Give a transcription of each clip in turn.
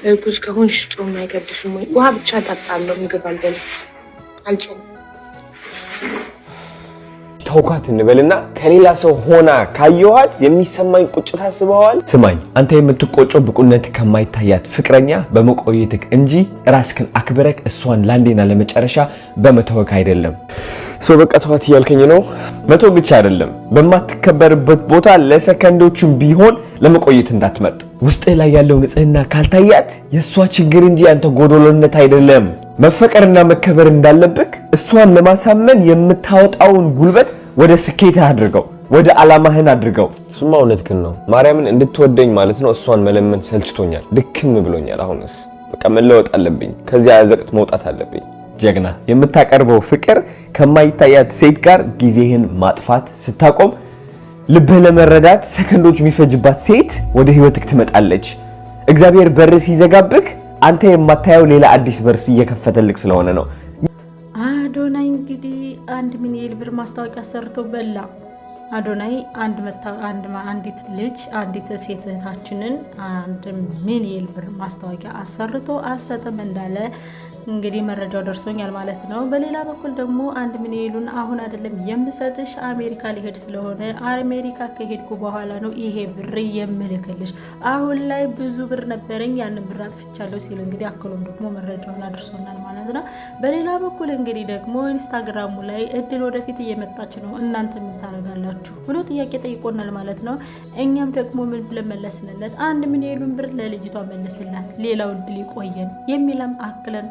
እርጉዝ ከሆንሽ ጾም አይገድሽም ወይ? ውሃ ብቻ እጠጣለሁ፣ ምግብ አልበላም፣ አልጾምም። ተውኳት እንበልና ከሌላ ሰው ሆና ካየኋት የሚሰማኝ ቁጭት አስበዋል። ስማኝ፣ አንተ የምትቆጨው ብቁነት ከማይታያት ፍቅረኛ በመቆየትክ እንጂ ራስክን አክብረክ እሷን ላንዴና ለመጨረሻ በመተወክ አይደለም። በቃ ተዋት እያልከኝ ነው? መተው ብቻ አይደለም፣ በማትከበርበት ቦታ ለሰከንዶችም ቢሆን ለመቆየት እንዳትመርጥ። ውስጥ ላይ ያለው ንጽህና ካልታያት የሷ ችግር እንጂ አንተ ጎዶሎነት አይደለም። መፈቀርና መከበር እንዳለብክ እሷን ለማሳመን የምታወጣውን ጉልበት ወደ ስኬትህ አድርገው፣ ወደ ዓላማህን አድርገው። እሱማ እውነትህን ነው። ማርያምን እንድትወደኝ ማለት ነው። እሷን መለመን ሰልችቶኛል፣ ድክም ብሎኛል። አሁንስ በቃ መለወጥ አለብኝ። ከዚያ አዘቅት መውጣት አለብኝ። ጀግና፣ የምታቀርበው ፍቅር ከማይታያት ሴት ጋር ጊዜህን ማጥፋት ስታቆም ልብህ ለመረዳት ሰከንዶች የሚፈጅባት ሴት ወደ ህይወትክ ትመጣለች። እግዚአብሔር በር ሲዘጋብክ አንተ የማታየው ሌላ አዲስ በር እየከፈተልክ ስለሆነ ነው። አዶናይ እንግዲህ 1 ሚሊዮን ብር ማስታወቂያ ሰርቶ በላ። አዶናይ አንዲት ልጅ አንዲት ሴት እህታችንን 1 ሚሊዮን ብር ማስታወቂያ አሰርቶ አልሰጥም እንዳለ እንግዲህ መረጃው ደርሶኛል ማለት ነው። በሌላ በኩል ደግሞ 1 ሚሊዮኑን አሁን አይደለም የምሰጥሽ አሜሪካ ሊሄድ ስለሆነ አሜሪካ ከሄድኩ በኋላ ነው ይሄ ብር የምልክልሽ። አሁን ላይ ብዙ ብር ነበረኝ ያንን ብር አጥፍቻለሁ ሲል እንግዲህ አክሎም ደግሞ መረጃውን አድርሶናል ማለት ነው። በሌላ በኩል እንግዲህ ደግሞ ኢንስታግራሙ ላይ እድል ወደፊት እየመጣች ነው፣ እናንተ ምን ታረጋላችሁ ብሎ ጥያቄ ጠይቆናል ማለት ነው። እኛም ደግሞ ምን ብለን መለስንለት? 1 ሚሊዮኑን ብር ለልጅቷ መልስላት፣ ሌላው እድል ይቆየን የሚለም አክለን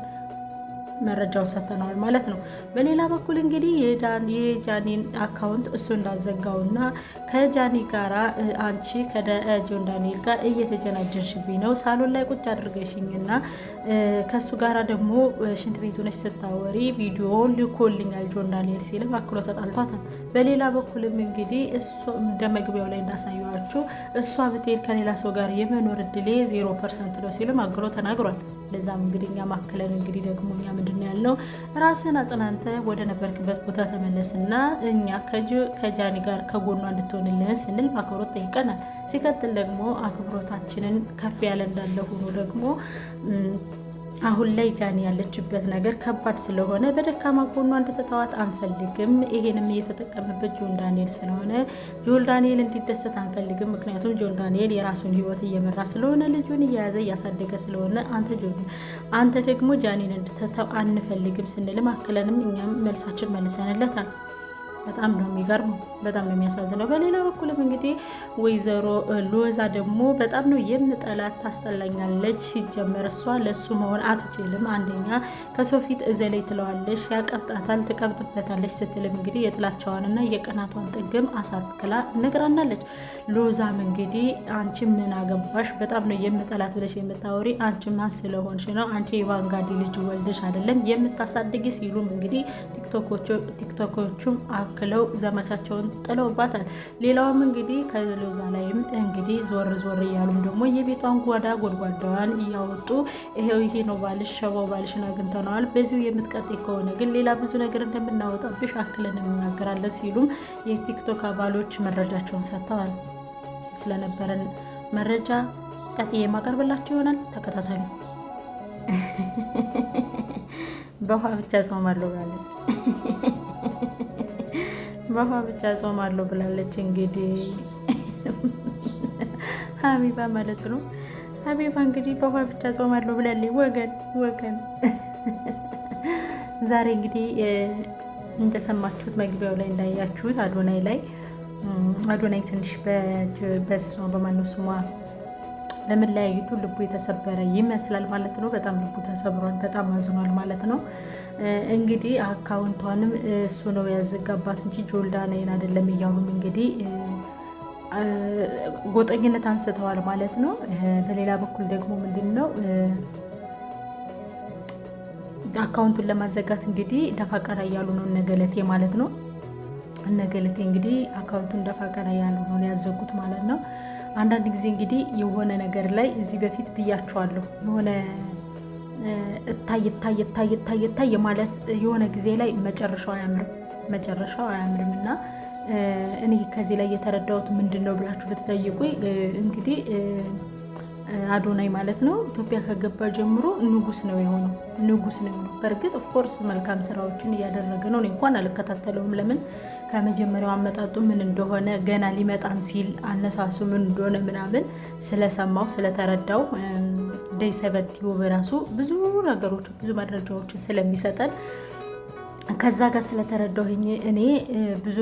መረጃውን ሰጥተናል ማለት ነው። በሌላ በኩል እንግዲህ የጃኒን አካውንት እሱ እንዳዘጋውና ከጃኒ ጋራ አንቺ ከጆን ዳንኤል ጋር እየተጀናጀንሽብኝ ነው፣ ሳሎን ላይ ቁጭ አድርገሽኝና ከሱ ጋራ ደግሞ ሽንት ቤት ሆነሽ ስታወሪ ቪዲዮውን ልኮልኛል ጆን ዳንኤል ሲልም አክሎ ተጣልቷታል። በሌላ በኩልም እንግዲህ እሱ እንደመግቢያው ላይ እንዳሳየዋችሁ እሷ ብትሄድ ከሌላ ሰው ጋር የመኖር እድሌ 0% ነው ሲልም አክሎ ተናግሯል። ለዛም እንግዲህ እኛ ማከለን እንግዲህ ደግሞ እኛ ምንድነው ያልነው? ራስን አጽናንተ ወደ ነበርክበት ቦታ ተመለስና እኛ ከጃኒ ጋር ከጎኗ እንድትሆንልን ስንል በአክብሮት ጠይቀናል። ሲቀጥል ደግሞ አክብሮታችንን ከፍ ያለ እንዳለ ሆኖ ደግሞ አሁን ላይ ጃኒ ያለችበት ነገር ከባድ ስለሆነ በደካማ ጎኗ እንድትተዋት አንፈልግም። ይሄንም እየተጠቀመበት ጆን ዳንኤል ስለሆነ ጆን ዳንኤል እንዲደሰት አንፈልግም። ምክንያቱም ጆን ዳንኤል የራሱን ሕይወት እየመራ ስለሆነ ልጁን እየያዘ እያሳደገ ስለሆነ አንተ ደግሞ ጃኒን እንድትተው አንፈልግም ስንልም አክለንም እኛም መልሳችን መልሰንለታል። በጣም ነው የሚገርመው፣ በጣም ነው የሚያሳዝነው። በሌላ በኩልም እንግዲህ ወይዘሮ ሎዛ ደግሞ በጣም ነው የምጠላት፣ ታስጠላኛለች። ሲጀመር እሷ ለሱ መሆን አትችልም። አንደኛ ከሰው ፊት እዘለይ ትለዋለች፣ ያቀብጣታል፣ ትቀብጥበታለች ስትልም እንግዲህ የጥላቻዋንና የቅናቷን ጥግም አሳክላ ነግራናለች። ሎዛም እንግዲህ አንቺ ምን አገባሽ፣ በጣም ነው የምጠላት ብለሽ የምታወሪ አንቺ ማን ስለሆንሽ ነው? አንቺ የቫንጋዲ ልጅ ወልደሽ አይደለም የምታሳድጊ ሲሉም እንግዲህ ቲክቶኮቹም አክለው ዘመቻቸውን ጥለውባታል። ሌላውም እንግዲህ ከሎዛ ላይም እንግዲህ ዞር እያሉም ደግሞ የቤቷን ጎድጓዳዋን እያወጡ ይሄ ነው ባልሽ፣ ሸባው ባልሽን አግኝተነዋል፣ በዚሁ የምትቀጥይ ከሆነ ግን ሌላ ብዙ ነገር እንደምናወጣብሽ አክለን እንናገራለን ሲሉም የቲክቶክ አባሎች መረጃቸውን ሰጥተዋል። ስለነበረን መረጃ ቀጥዬ የማቀርብላችሁ ይሆናል። ተከታተሉ። በውሃ ብቻ ጾማለሁ ብላለች። በውሃ ብቻ ጾማለሁ ብላለች። እንግዲህ ሀቢባ ማለት ነው። ሀቢባ እንግዲህ በውሃ ብቻ ጾማለሁ ብላለች። ወገን ዛሬ እንግዲህ እንደሰማችሁት መግቢያው ላይ እንዳያችሁት አዶናይ ትንሽ በሷ በማነው ስሟ ለመለያየቱ ልቡ የተሰበረ ይመስላል ማለት ነው። በጣም ልቡ ተሰብሯል፣ በጣም አዝኗል ማለት ነው። እንግዲህ አካውንቷንም እሱ ነው ያዘጋባት እንጂ ጆን ዳንኤል አይደለም እያሉም እንግዲህ ጎጠኝነት አንስተዋል ማለት ነው። በሌላ በኩል ደግሞ ምንድነው አካውንቱን ለማዘጋት እንግዲህ ደፋ ቀና እያሉ ነው እነገለቴ ማለት ነው። እነገለቴ እንግዲህ አካውንቱን ደፋ ቀና እያሉ ነው ያዘጉት ማለት ነው። አንዳንድ ጊዜ እንግዲህ የሆነ ነገር ላይ እዚህ በፊት ብያቸዋለሁ፣ የሆነ እታይ ማለት የሆነ ጊዜ ላይ መጨረሻው አያምርም እና እኔ ከዚህ ላይ የተረዳሁት ምንድን ነው ብላችሁ ብትጠይቁኝ እንግዲህ አዶናይ ማለት ነው ኢትዮጵያ ከገባ ጀምሮ ንጉስ ነው የሆነው። በእርግጥ ኦፍኮርስ መልካም ስራዎችን እያደረገ ነው። እኔ እንኳን አልከታተለውም። ለምን ከመጀመሪያው አመጣጡ ምን እንደሆነ ገና ሊመጣም ሲል አነሳሱ ምን እንደሆነ ምናምን ስለሰማው ስለተረዳው ዴይ 70 በራሱ ብዙ ነገሮች ብዙ መረጃዎችን ስለሚሰጠን ከዛ ጋር ስለተረዳሁኝ እኔ ብዙ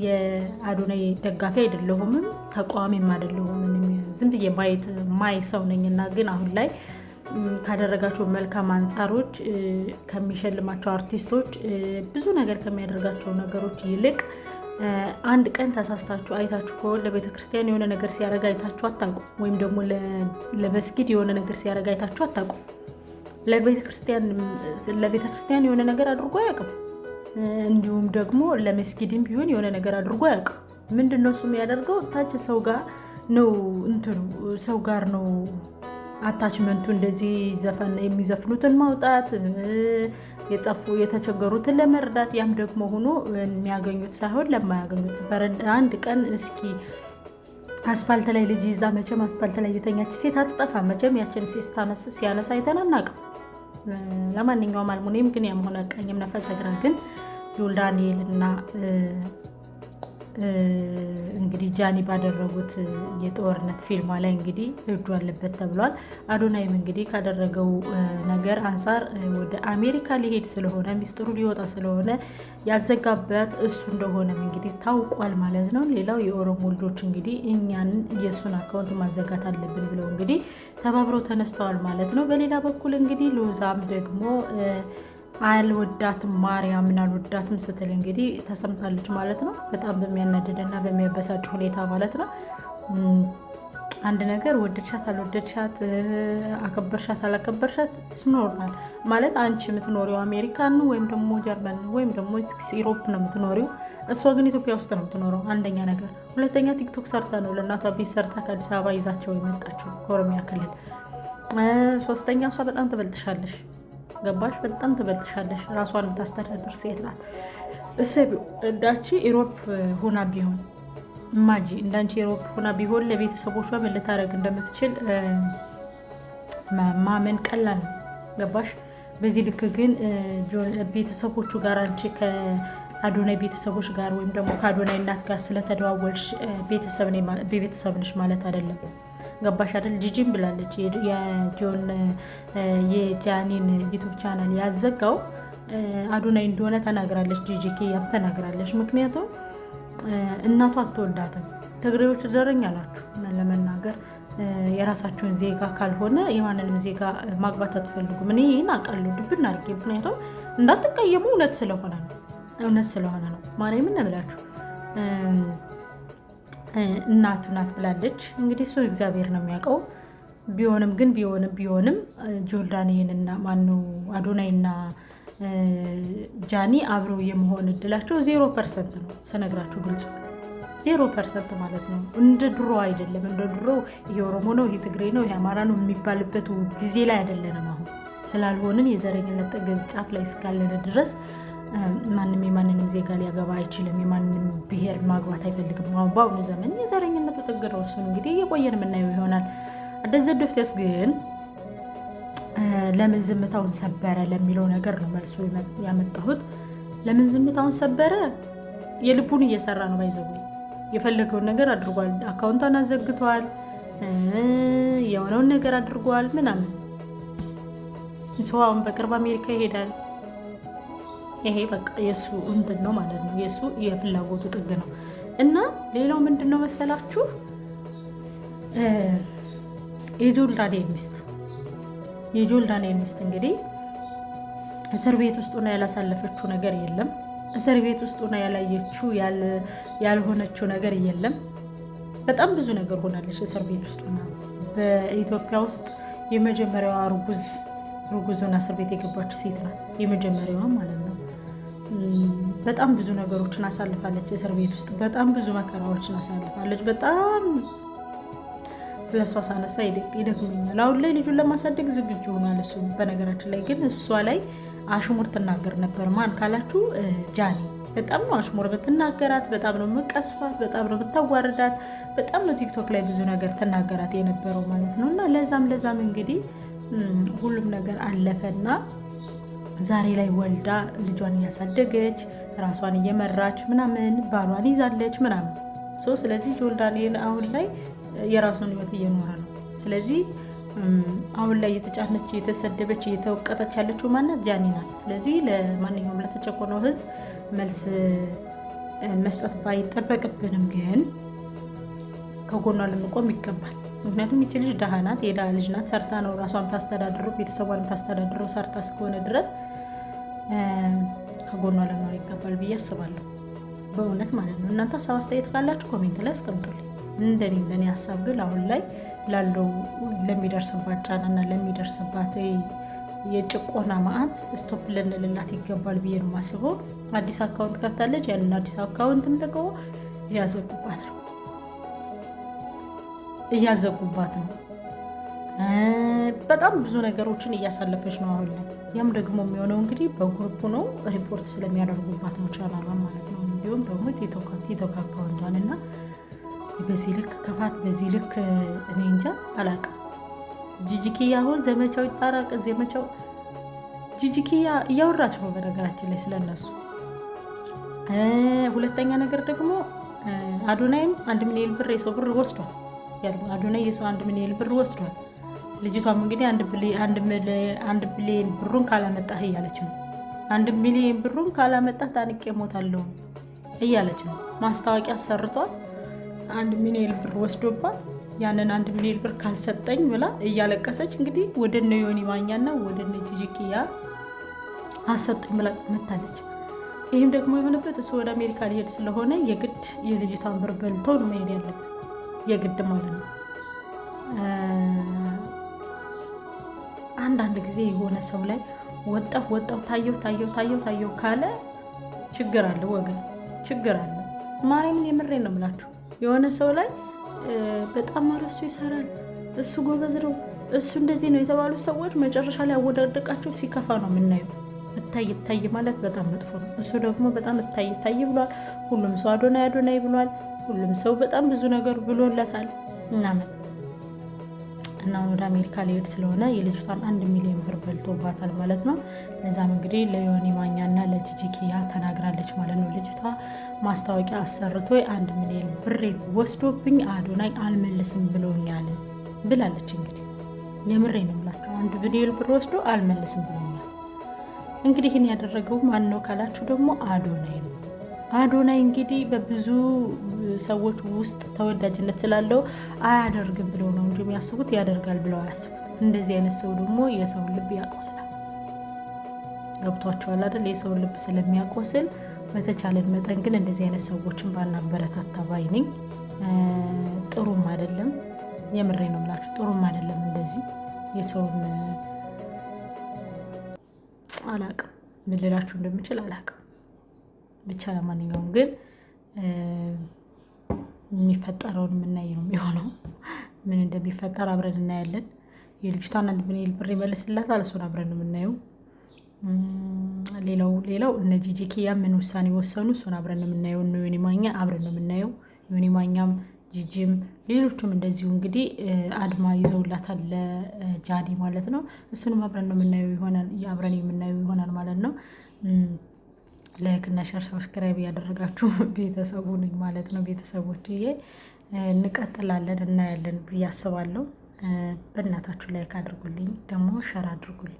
የአዶናይ ደጋፊ አይደለሁም፣ ተቃዋሚም አይደለሁም። ዝም ብዬ ማይ ሰው ነኝና ግን አሁን ላይ ካደረጋቸው መልካም አንጻሮች ከሚሸልማቸው አርቲስቶች ብዙ ነገር ከሚያደርጋቸው ነገሮች ይልቅ አንድ ቀን ተሳስታችሁ አይታችሁ ከሆነ ለቤተክርስቲያን የሆነ ነገር ሲያደርግ አይታችሁ አታውቁ፣ ወይም ደግሞ ለመስጊድ የሆነ ነገር ሲያደርግ አይታችሁ አታውቁ። ለቤተክርስቲያን የሆነ ነገር አድርጎ አያውቅም። እንዲሁም ደግሞ ለመስጊድም ቢሆን የሆነ ነገር አድርጎ አያውቅም። ምንድነው እሱ የሚያደርገው? ታች ሰው ጋር ነው ሰው ጋር ነው አታችመንቱ። እንደዚህ ዘፈን የሚዘፍኑትን ማውጣት፣ የጠፉ የተቸገሩትን ለመርዳት፣ ያም ደግሞ ሆኖ የሚያገኙት ሳይሆን ለማያገኙት። አንድ ቀን እስኪ አስፋልት ላይ ልጅ ይዛ መቼም አስፋልት ላይ የተኛች ሴት አትጠፋ። መቼም ያችን ሴት ሲያነሳ አይተናናቅም። ለማንኛውም አልሙኒየም ግን ያም ሆነ ቀኝም ነፈሰ ግራ ግን ጆል ዳንኤል እና እንግዲህ ጃኒ ባደረጉት የጦርነት ፊልማ ላይ እንግዲህ እጁ አለበት ተብሏል። አዶናይም እንግዲህ ካደረገው ነገር አንፃር ወደ አሜሪካ ሊሄድ ስለሆነ ሚስጥሩ ሊወጣ ስለሆነ ያዘጋበት እሱ እንደሆነም እንግዲህ ታውቋል ማለት ነው። ሌላው የኦሮሞ ልጆች እንግዲህ እኛን የእሱን አካውንት ማዘጋት አለብን ብለው እንግዲህ ተባብረው ተነስተዋል ማለት ነው። በሌላ በኩል እንግዲህ ሎዛም ደግሞ አልወዳትም ማርያምን አልወዳትም ስትል እንግዲህ ተሰምታለች ማለት ነው። በጣም በሚያናድድና በሚያበሳጭ ሁኔታ ማለት ነው። አንድ ነገር ወደድሻት አልወደድሻት፣ አከበርሻት አላከበርሻት ስኖርናል ማለት አንቺ የምትኖሪው አሜሪካን ወይም ደግሞ ጀርመን ወይም ደግሞ ኢሮፕ ነው የምትኖሪው። እሷ ግን ኢትዮጵያ ውስጥ ነው የምትኖረው። አንደኛ ነገር። ሁለተኛ ቲክቶክ ሰርታ ነው ለእናቷ ቤት ሰርታ ከአዲስ አበባ ይዛቸው የመጣችው ከኦሮሚያ ክልል። ሶስተኛ እሷ በጣም ትበልጥሻለሽ። ገባሽ? በጣም ትበልጥሻለሽ። ራሷን የምታስተዳድር ሴት ናት። እሰቢው እንዳንቺ ኢሮፕ ሆና ቢሆን እንዳንቺ ኢሮፕ ሆና ቢሆን ለቤተሰቦቿ ምን ልታደርግ እንደምትችል ማመን ቀላል ነው። ገባሽ? በዚህ ልክ ግን ቤተሰቦቹ ጋር አንቺ ከአዶናይ ቤተሰቦች ጋር ወይም ደግሞ ከአዶናይ እናት ጋር ስለተደዋወልሽ ቤተሰብ ነሽ ማለት አይደለም። ገባሽ አይደል? ጂጂም ብላለች የጃኒን ዩቱብ ቻናል ያዘጋው አዶናይ እንደሆነ ተናግራለች። ጂጂ ኪያም ተናግራለች። ምክንያቱም እናቷ አትወዳትም። ትግሬዎች ዘረኛ ናችሁ ለመናገር የራሳችሁን ዜጋ ካልሆነ የማንንም ዜጋ ማግባት አትፈልጉም። እኔ ይህን አውቃለሁ ድብን አድርጌ። ምክንያቱም እንዳትቀየሙ እውነት ስለሆነ ነው። ማርያምን ነው ብላችሁ እናቱ ናት ብላለች። እንግዲህ እሱ እግዚአብሔር ነው የሚያውቀው። ቢሆንም ጆል ዳንኤልና ማነው አዶናይና ጃኒ አብረው የመሆን እድላቸው 0% ነው ስነግራችሁ፣ ግልጽ 0% ማለት ነው። እንደ ድሮ አይደለም። እንደ ድሮ ይሄ ኦሮሞ ነው ይሄ ትግሬ ነው ይሄ አማራ ነው የሚባልበት ጊዜ ላይ አይደለንም። አሁን ስላልሆንን የዘረኝነት ጥግ ጫፍ ላይ እስካለን ድረስ ማንም የማንንም ዜጋ ሊያገባ አይችልም። የማንንም ብሔር ማግባት አይፈልግም። አሁን በአሁኑ ዘመን የዘረኝነቱ ጥግ ነው። እሱን እንግዲህ እየቆየን የምናየው ይሆናል። አደዘ ዶፍቴስ ግን ለምን ዝምታውን ሰበረ ለሚለው ነገር ነው መልሶ ያመጣሁት። ለምን ዝምታውን ሰበረ? የልቡን እየሰራ ነው። ባይዘው የፈለገውን ነገር አድርጓል። አካውንቷን አዘግቷል። የሆነውን ነገር አድርጓል ምናምን። ሰው አሁን በቅርብ አሜሪካ ይሄዳል። ይሄ በቃ የሱ እንትን ነው ማለት ነው። የሱ የፍላጎቱ ጥግ ነው። እና ሌላው ምንድነው መሰላችሁ? የጆል ዳንኤል ሚስት እንግዲህ እስር ቤት ውስጥ ሆና ያላሳለፈችው ነገር የለም። እስር ቤት ውስጥ ሆና ያላየችው ያልሆነችው ነገር የለም። በጣም ብዙ ነገር ሆናለች እስር ቤት ውስጥ ሆና። በኢትዮጵያ ውስጥ የመጀመሪያዋ እርጉዝ ሆና እስር ቤት የገባች ሴት ናት። የመጀመሪያዋ ማለት ነው። በጣም ብዙ ነገሮችን አሳልፋለች እስር ቤት ውስጥ። በጣም ብዙ መከራዎችን አሳልፋለች። በጣም ስለሷ ሳነሳ ይደክመኛል። አሁን ላይ ልጁን ለማሳደግ ዝግጁ ሆኗል እሱ። በነገራችን ላይ ግን እሷ ላይ አሽሙር ትናገር ነበር። ማን ካላችሁ በጣም ነው አሽሙር ብትናገራት፣ በጣም ነው መቀስፋት፣ በጣም ነው ብታዋርዳት፣ በጣም ነው ቲክቶክ ላይ ብዙ ነገር ትናገራት የነበረው ማለት ነው። እና ለዛም እንግዲህ ሁሉም ነገር አለፈና ዛሬ ላይ ወልዳ ልጇን እያሳደገች ራሷን እየመራች ምናምን ባሏን ይዛለች ምናምን። ስለዚህ ጆርዳን አሁን ላይ የራሱን ህይወት እየኖረ ነው። ስለዚህ አሁን ላይ እየተጫነች እየተሰደበች እየተወቀጠች ያለችው ማናት? ጃኒ ናት። ስለዚህ ለማንኛውም ለተጨቆነው ህዝብ መልስ መስጠት ባይጠበቅብንም ግን ከጎኗ ልንቆም ይገባል። ምክንያቱም ይቺ ልጅ ደሃ ናት፣ የደሃ ልጅ ናት። ሰርታ ነው ራሷን ታስተዳድረው ቤተሰቧን ታስተዳድረው ሰርታ እስከሆነ ድረስ ከጎኗ ልኖር ይገባል ብዬ አስባለሁ። በእውነት ማለት ነው። እናንተ ሀሳብ አስተያየት ካላችሁ ኮሜንት ላይ አስቀምጡልኝ። እንደኔ ሀሳብ ግን አሁን ላይ ላለው ለሚደርስባት ጫናና ለሚደርስባት የጭቆና መዓት ስቶፕ ልንልላት ይገባል ብዬ ነው የማስበው። አዲስ አካውንት ከፍታለች። ያንን አዲስ አካውንትም ደግሞ እያዘጉባት ነው። በጣም ብዙ ነገሮችን እያሳለፈች ነው አሁን ላይ። ያም ደግሞ የሚሆነው እንግዲህ በግሩፕ ነው፣ ሪፖርት ስለሚያደርጉባት ነው ቻናሏን ማለት ነው። እንዲሁም ደግሞ ቲክቶክ አካውንቷን እና በዚህ ልክ ክፋት፣ በዚህ ልክ እኔ እንጃ አላውቅም። ጂጂኪያ አሁን ዘመቻው ይጣራቅ፣ ዘመቻው ጂጂኪያ እያወራች ነው በነገራችን ላይ ስለነሱ። ሁለተኛ ነገር ደግሞ አዶናይም 1 ሚሊዮን ብር የሰው ብር ወስዷል። አዶናይ የሰው 1 ሚሊዮን ብር ወስዷል። ልጅቷም እንግዲህ 1 ቢሊዮን ብሩን ካላመጣህ እያለች ነው። 1 ሚሊዮን ብሩን ካላመጣህ ታንቄ እሞታለሁ እያለች ነው። ማስታወቂያ አሰርቷል። 1 ሚሊዮን ብር ወስዶባት ያንን 1 ሚሊዮን ብር ካልሰጠኝ ብላ እያለቀሰች እንግዲህ ወደ እነ ዮኒ ማኛና ወደ እነ ጂጂኪያ አሰጠኝ ብላ መታለች። ይህም ደግሞ የሆነበት እሱ ወደ አሜሪካ ሊሄድ ስለሆነ የግድ የልጅቷን ብር በልቶ ነው መሄድ ያለበት፣ የግድ ማለት ነው። አንዳንድ ጊዜ የሆነ ሰው ላይ ወጣው ታየው ካለ ችግር አለ ወገን፣ ችግር አለ። ማርያምን የምሬን ነው የምላችሁ። የሆነ ሰው ላይ በጣም እሱ ይሰራል፣ እሱ ጎበዝ ነው፣ እሱ እንደዚህ ነው የተባሉ ሰዎች መጨረሻ ላይ አወዳደቃቸው ሲከፋ ነው የምናየው። እታይ ማለት በጣም መጥፎ ነው። እሱ ደግሞ በጣም እታይ ብሏል። ሁሉም ሰው አዶናይ ብሏል። ሁሉም ሰው በጣም ብዙ ነገር ብሎለታል እና ወደ አሜሪካ ሊሄድ ስለሆነ የልጅቷን 1 ሚሊዮን ብር በልቶባታል ማለት ነው። ለዛም እንግዲህ ለዮኒ ማኛና ለጂጂኪያ ተናግራለች ማለት ነው። ልጅቷ ማስታወቂያ አሰርቶ 1 ሚሊዮን ብር ወስዶብኝ አዶናይ አልመልስም ብሎኛል ብላለች። እንግዲህ የምሬ ነው የምላችሁ 1 ሚሊዮን ብር ወስዶ አልመልስም ብሎኛል። እንግዲህ ይህን ያደረገው ማን ነው ካላችሁ ደግሞ አዶናይ ነው። አዶናይ እንግዲህ በብዙ ሰዎች ውስጥ ተወዳጅነት ስላለው አያደርግም ብለው ነው እንጂ የሚያስቡት ያደርጋል ብለው አያስቡት። እንደዚህ አይነት ሰው ደግሞ የሰውን ልብ ያቆስላል። ገብቷቸዋል አይደል? የሰውን ልብ ስለሚያቆስል በተቻለን መጠን ግን እንደዚህ አይነት ሰዎችን ባናበረታታ ባይ ነኝ። ጥሩም አይደለም። የምሬ ነው የምላችሁ፣ ጥሩም አይደለም። እንደዚህ የሰውን አላቅም ምን ልላችሁ እንደምችል አላቅም። ብቻ ለማንኛውም ግን የሚፈጠረውን የምናይ ነው የሚሆነው። ምን እንደሚፈጠር አብረን እናያለን። የልጅቷን 1 ሚሊዮን ብር ይመልስላታል፣ እሱን አብረን የምናየው። ሌላው እነ ጂጂኪያ ምን ውሳኔ ወሰኑ፣ እሱን አብረን የምናየው። እነ ዮኒ ማኛ አብረን የምናየው። ዮኒ ማኛም ጂጂም ሌሎቹም እንደዚሁ እንግዲህ አድማ ይዘውላታል ለጃኒ ማለት ነው። እሱንም አብረን ነው የምናየው ይሆናል፣ አብረን የምናየው ይሆናል ማለት ነው። ላይክ እና ሼር ሰብስክራይብ ያደረጋችሁ ቤተሰቡ ነኝ ማለት ነው። ቤተሰቦች እንቀጥላለን እናያለን ብዬ አስባለሁ። በእናታችሁ ላይክ አድርጉልኝ፣ ደግሞ ሼር አድርጉልኝ።